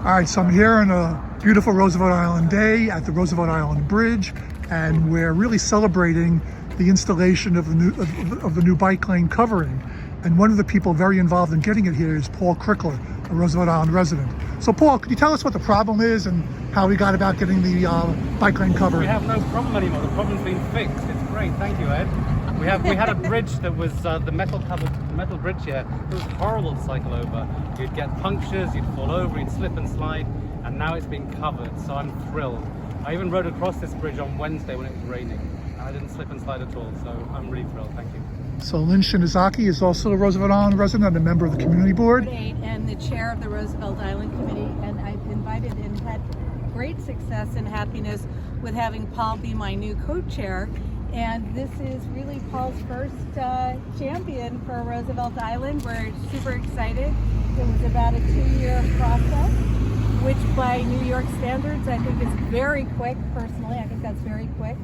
All right, so I'm here on a beautiful Roosevelt Island day at the Roosevelt Island Bridge, and we're really celebrating the installation of the new bike lane covering. And one of the people very involved in getting it here is Paul Krikler, a Roosevelt Island resident. So Paul, could you tell us what the problem is and how we got about getting the bike lane covering? We have no problem anymore. The problem's been fixed. It's great. Thank you, Ed. We had a bridge that was the metal bridge here. It was horrible to cycle over. You'd get punctures, you'd fall over, you'd slip and slide, and now it's been covered, so I'm thrilled. I even rode across this bridge on Wednesday when it was raining, and I didn't slip and slide at all, so I'm really thrilled. Thank you. So Lynn Shinozaki is also a Roosevelt Island resident and a member of the community board. And the chair of the Roosevelt Island Committee, and I've invited and had great success and happiness with having Paul be my new co-chair. And this is really Paul's first champion for Roosevelt Island. We're super excited. It was about a 2-year process, which by New York standards, I think is very quick. Personally, I think that's very quick.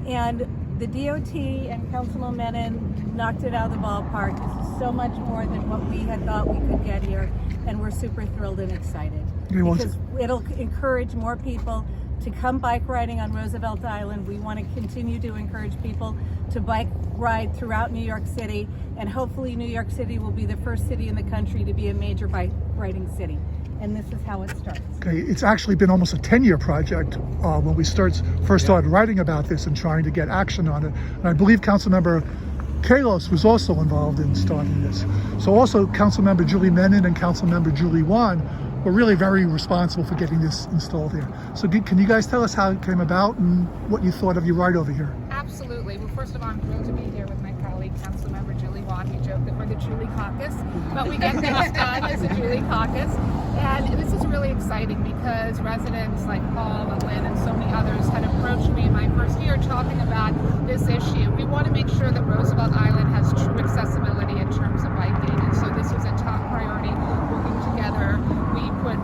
And the DOT and Councilman Menin knocked it out of the ballpark. This is so much more than what we had thought we could get here. And we're super thrilled and excited. Because it'll encourage more people to come bike riding on Roosevelt Island. We want to continue to encourage people to bike ride throughout New York City, and hopefully New York City will be the first city in the country to be a major bike riding city. And this is how it starts. Okay, it's actually been almost a 10-year project when we first started writing about this and trying to get action on it. And I believe Councilmember Kalos was also involved in starting this. So also Councilmember Julie Menin and Councilmember Julie Wan were really very responsible for getting this installed here. So can you guys tell us how it came about and what you thought of your ride over here? Absolutely. Well, first of all, I'm thrilled to be here with my colleague, Councilmember Julie Wan. We joke that we're the Julie Caucus, but we get things done as a Julie Caucus. And this is really exciting because residents like Paul and Lynn and so many others had approached me in my first year talking about this issue. We want to make sure that Roosevelt Island has true accessibility in terms of biking. And so this was a top priority, working together. We put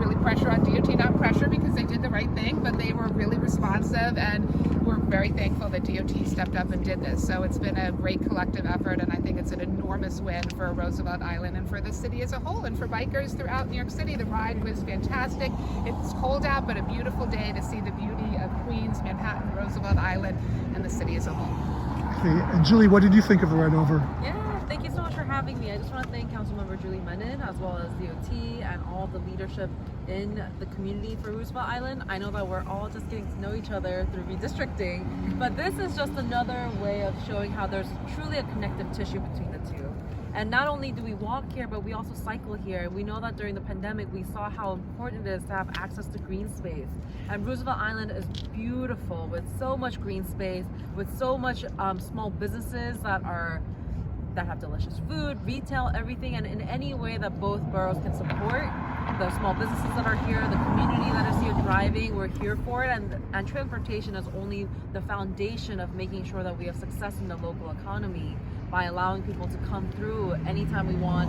really pressure on DOT, not pressure because they did the right thing, but they were really responsive, and we're very thankful that DOT stepped up and did this. So it's been a great collective effort, and I think it's an enormous win for Roosevelt Island and for the city as a whole, and for bikers throughout New York City. The ride was fantastic. It's cold out, but a beautiful day to see the beauty of Queens, Manhattan, Roosevelt Island, and the city as a whole. Okay, and Julie, what did you think of the ride over? Yeah, thank you so much for having me. I just want to thank Councilmember Julie Menin as well as DOT and all the leadership in the community for Roosevelt Island. I know that we're all just getting to know each other through redistricting, but this is just another way of showing how there's truly a connective tissue between the two. And not only do we walk here, but we also cycle here. We know that during the pandemic, we saw how important it is to have access to green space. And Roosevelt Island is beautiful with so much green space, with so much small businesses that have delicious food, retail, everything, and in any way that both boroughs can support the small businesses that are here, the community that is here driving, we're here for it, and transportation is only the foundation of making sure that we have success in the local economy by allowing people to come through anytime we want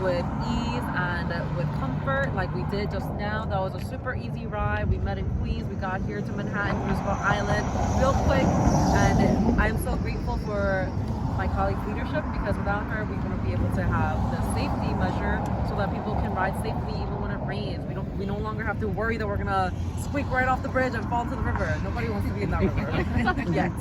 with ease and with comfort, like we did just now. That was a super easy ride. We met in Queens, we got here to Manhattan, Roosevelt Island, real quick, and I'm so grateful for my colleague's leadership, because without her we wouldn't be able to have the safety measure so that people can ride safely even when it rains. We no longer have to worry that we're gonna squeak right off the bridge and fall into the river. Nobody wants to be in that river. Yes.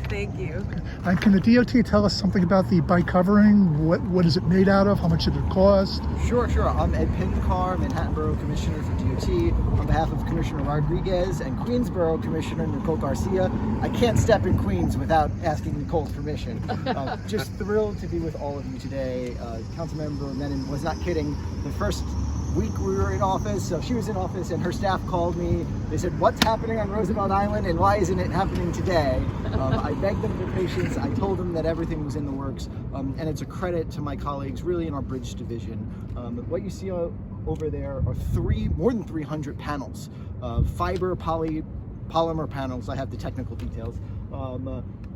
Thank you. And can the DOT tell us something about the bike covering? What is it made out of? How much did it cost? Sure. I'm Ed Pincar, Manhattan Borough Commissioner for DOT. On behalf of Commissioner Rodriguez and Queens Borough Commissioner Nicole Garcia, I can't step in Queens without asking Nicole's permission. Just thrilled to be with all of you today. Councilmember Menin was not kidding. The first week we were in office, so she was in office and her staff called me. They said, what's happening on Roosevelt Island and why isn't it happening today? I begged them for patience. I told them that everything was in the works, and it's a credit to my colleagues really in our bridge division. What you see over there are more than 300 panels, fiber polymer panels. I have the technical details,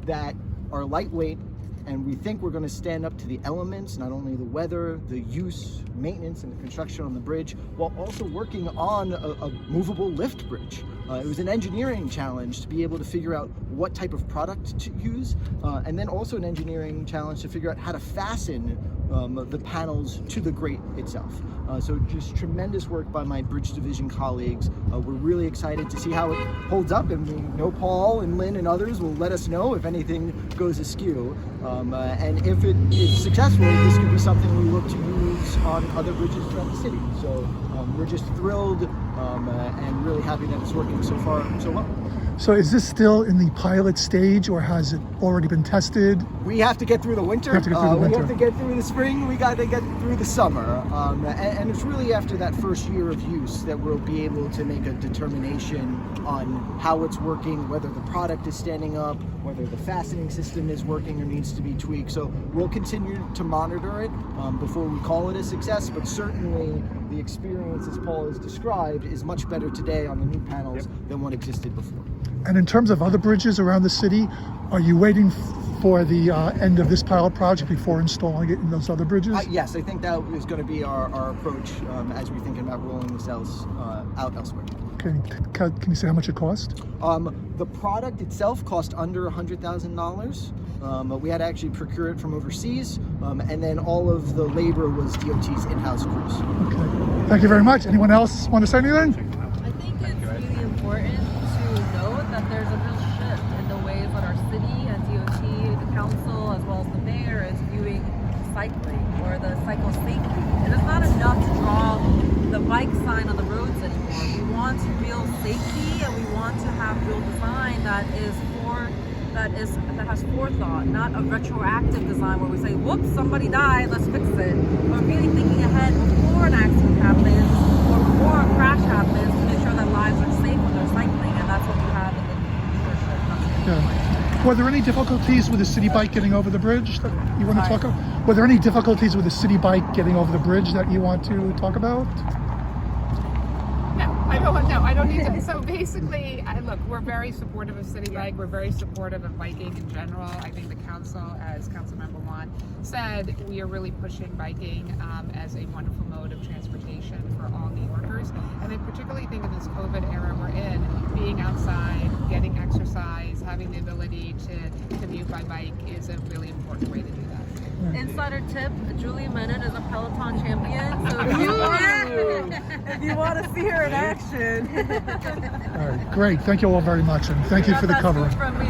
that are lightweight, and we think we're going to stand up to the elements, not only the weather, the use, maintenance, and the construction on the bridge, while also working on a movable lift bridge. It was an engineering challenge to be able to figure out what type of product to use, and then also an engineering challenge to figure out how to fasten the panels to the grate itself. So just tremendous work by my Bridge Division colleagues. We're really excited to see how it holds up, and we know Paul and Lynn and others will let us know if anything goes askew. And if it is successful, this could be something we look to use on other bridges throughout the city. So we're just thrilled and really happy that it's working so far so well. So is this still in the pilot stage, or has it already been tested? We have to get through the winter. We have to get through the spring. We got to get through the summer. And it's really after that first year of use that we'll be able to make a determination on how it's working, whether the product is standing up, whether the fastening system is working or needs to be tweaked. So we'll continue to monitor it before we call it a success, but certainly the experience, as Paul has described, is much better today on the new panels than what existed before. And in terms of other bridges around the city, are you waiting for the end of this pilot project before installing it in those other bridges? Yes, I think that is going to be our approach as we're thinking about rolling this out elsewhere. Can you say how much it cost? The product itself cost under $100,000. We had to actually procure it from overseas, and then all of the labor was DOT's in-house crews. Okay. Thank you very much. Anyone else want to say anything? I think it's really important to note that there's a real shift in the ways that our city and DOT, the council, as well as the mayor is viewing cycling or the cycle safety. It is not enough to draw the bike sign on the roads anymore. We want real safety, and we want to have real design that has forethought, not a retroactive design where we say, whoops, somebody died, let's fix it. But really thinking ahead before an accident happens or before a crash happens to make sure that lives are safe when they're cycling, and that's what we have in the leadership. Yeah. Were there any difficulties with the city bike getting over the bridge that you want to talk about? Were there any difficulties with the city bike getting over the bridge that you want to talk about? No, I don't need to. So basically, look, we're very supportive of City Bike. We're very supportive of biking in general. I think the council, as Councilmember Juan said, we are really pushing biking as a wonderful mode of transportation for all New Yorkers. And I particularly think in this COVID era we're in, being outside, getting exercise, having the ability to commute by bike is a really important way to do that. Insider tip, Julie Menin is a Peloton champion, so if you want to see her in action. All right, great. Thank you all very much, and thank you for the cover. From me.